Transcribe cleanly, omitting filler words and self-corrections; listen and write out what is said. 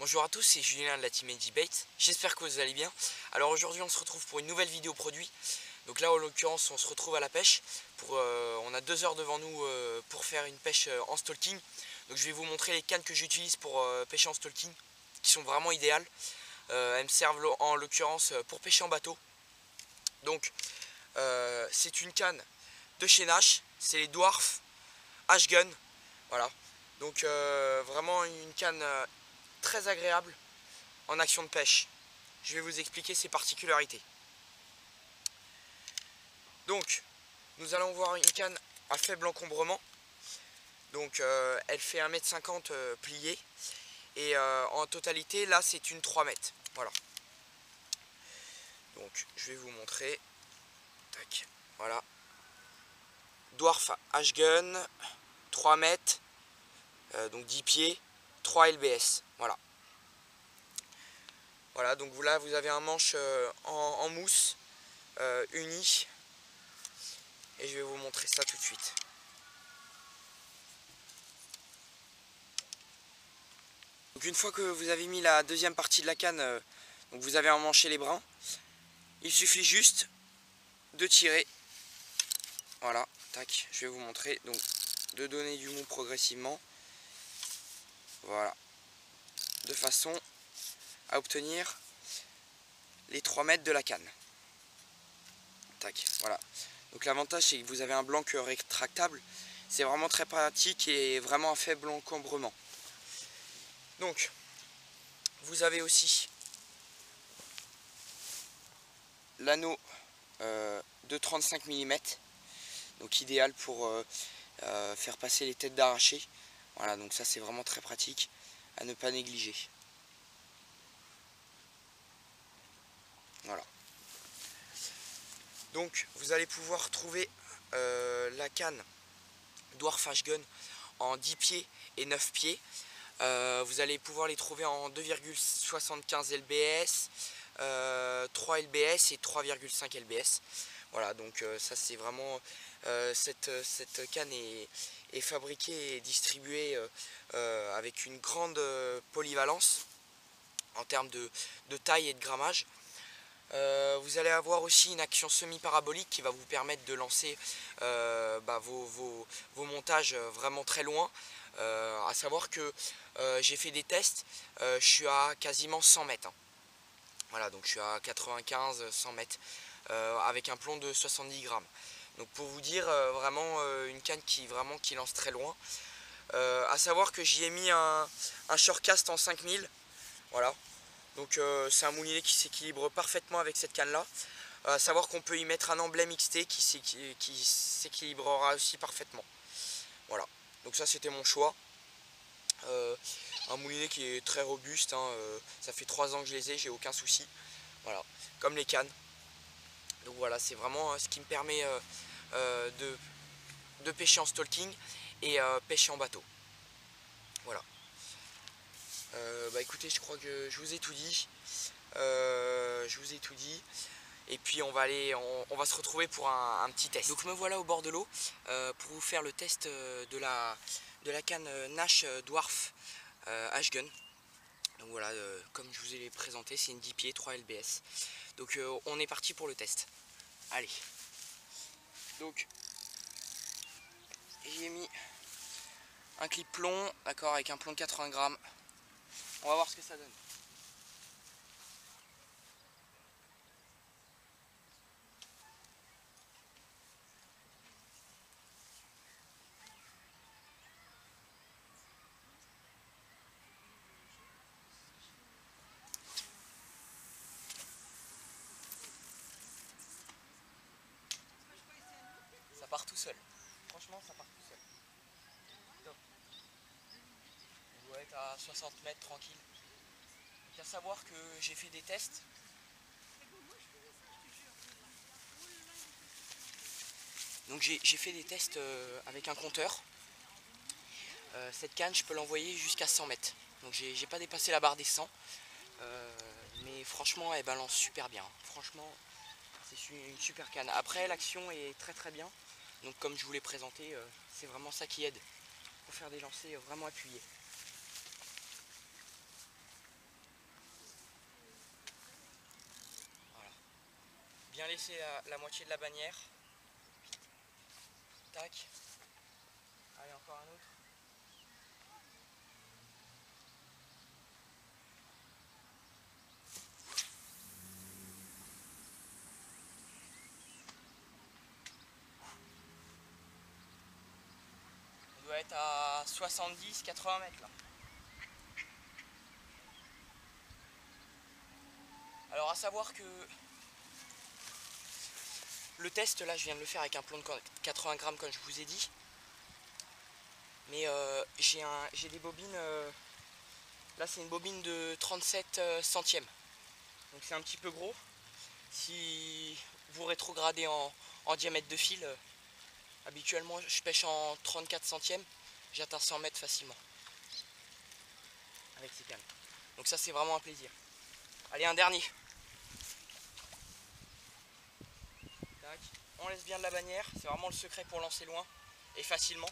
Bonjour à tous, c'est Julien de la team Edibait. J'espère que vous allez bien. Alors aujourd'hui on se retrouve pour une nouvelle vidéo produit. Donc là en l'occurrence on se retrouve à la pêche. On a 2 heures devant nous pour faire une pêche en stalking. Donc je vais vous montrer les cannes que j'utilise pour pêcher en stalking, qui sont vraiment idéales. Elles me servent en l'occurrence pour pêcher en bateau. Donc c'est une canne de chez Nash, c'est les Dwarf H-Gun. Voilà. Donc vraiment une canne très agréable en action de pêche. Je vais vous expliquer ses particularités. Donc, nous allons voir une canne à faible encombrement. Donc, elle fait 1,50 m pliée. Et en totalité, là, c'est une 3 mètres. Voilà. Donc, je vais vous montrer. Tac. Voilà. Dwarf H-Gun, 3 mètres, donc 10 pieds, 3 LBS. Voilà. Voilà, donc là, vous avez un manche en mousse uni. Et je vais vous montrer ça tout de suite. Donc une fois que vous avez mis la deuxième partie de la canne, donc vous avez emmanché les brins, il suffit juste de tirer. Voilà, tac, je vais vous montrer. Donc de donner du mou progressivement. Voilà. De façon à obtenir les 3 mètres de la canne. Tac, voilà. Donc l'avantage c'est que vous avez un blanc rétractable. C'est vraiment très pratique et vraiment un faible encombrement. Donc, vous avez aussi l'anneau de 35 mm, donc idéal pour faire passer les têtes d'arraché. Voilà, donc ça c'est vraiment très pratique à ne pas négliger. Voilà. Donc vous allez pouvoir trouver la canne Dwarf H-Gun en 10 pieds et 9 pieds. Vous allez pouvoir les trouver en 2,75 lbs, 3 lbs et 3,5 lbs. Voilà, donc ça c'est vraiment cette canne est fabriquée et distribuée avec une grande polyvalence en termes de taille et de grammage. Vous allez avoir aussi une action semi-parabolique qui va vous permettre de lancer vos montages vraiment très loin. À savoir que j'ai fait des tests, je suis à quasiment 100 mètres. Hein. Voilà, donc je suis à 95-100 mètres avec un plomb de 70 grammes. Donc pour vous dire, vraiment une canne qui lance très loin. À savoir que j'y ai mis un Shorecast en 5000. Voilà. Donc c'est un moulinet qui s'équilibre parfaitement avec cette canne là. À savoir qu'on peut y mettre un emblème XT qui s'équilibrera aussi parfaitement. Voilà. Donc ça c'était mon choix. Un moulinet qui est très robuste, hein, ça fait 3 ans que je les ai, j'ai aucun souci. Voilà, comme les cannes. Donc voilà, c'est vraiment ce qui me permet de pêcher en stalking et pêcher en bateau. Voilà. Écoutez, je crois que je vous ai tout dit. Et puis on va se retrouver pour un petit test. Donc me voilà au bord de l'eau pour vous faire le test de la canne Nash Dwarf H-Gun. Donc voilà, comme je vous ai présenté, c'est une 10 pieds 3 lbs. Donc on est parti pour le test. Allez. Donc j'ai mis un clip plomb, d'accord, avec un plomb de 80 grammes. On va voir ce que ça donne. Ça part tout seul. Franchement, ça part tout seul. Top. On doit être à 60 mètres tranquille. Il faut savoir que j'ai fait des tests. Donc j'ai fait des tests avec un compteur. Cette canne, je peux l'envoyer jusqu'à 100 mètres. Donc j'ai pas dépassé la barre des 100. Mais franchement, elle balance super bien. Franchement, c'est une super canne. Après, l'action est très très bien. Donc comme je vous l'ai présenté, c'est vraiment ça qui aide pour faire des lancers vraiment appuyés. bien laisser la moitié de la bannière. Tac. Allez, encore un autre. On doit être à 70-80 mètres là. Alors à savoir que le test là je viens de le faire avec un plomb de 80 grammes comme je vous ai dit. Mais j'ai des bobines, là c'est une bobine de 37 centièmes. Donc c'est un petit peu gros. Si vous rétrogradez en diamètre de fil, habituellement je pêche en 34 centièmes, j'atteins 100 mètres facilement avec ces cannes. Donc ça c'est vraiment un plaisir. Allez, un dernier. Tac. On laisse bien de la bannière, c'est vraiment le secret pour lancer loin et facilement.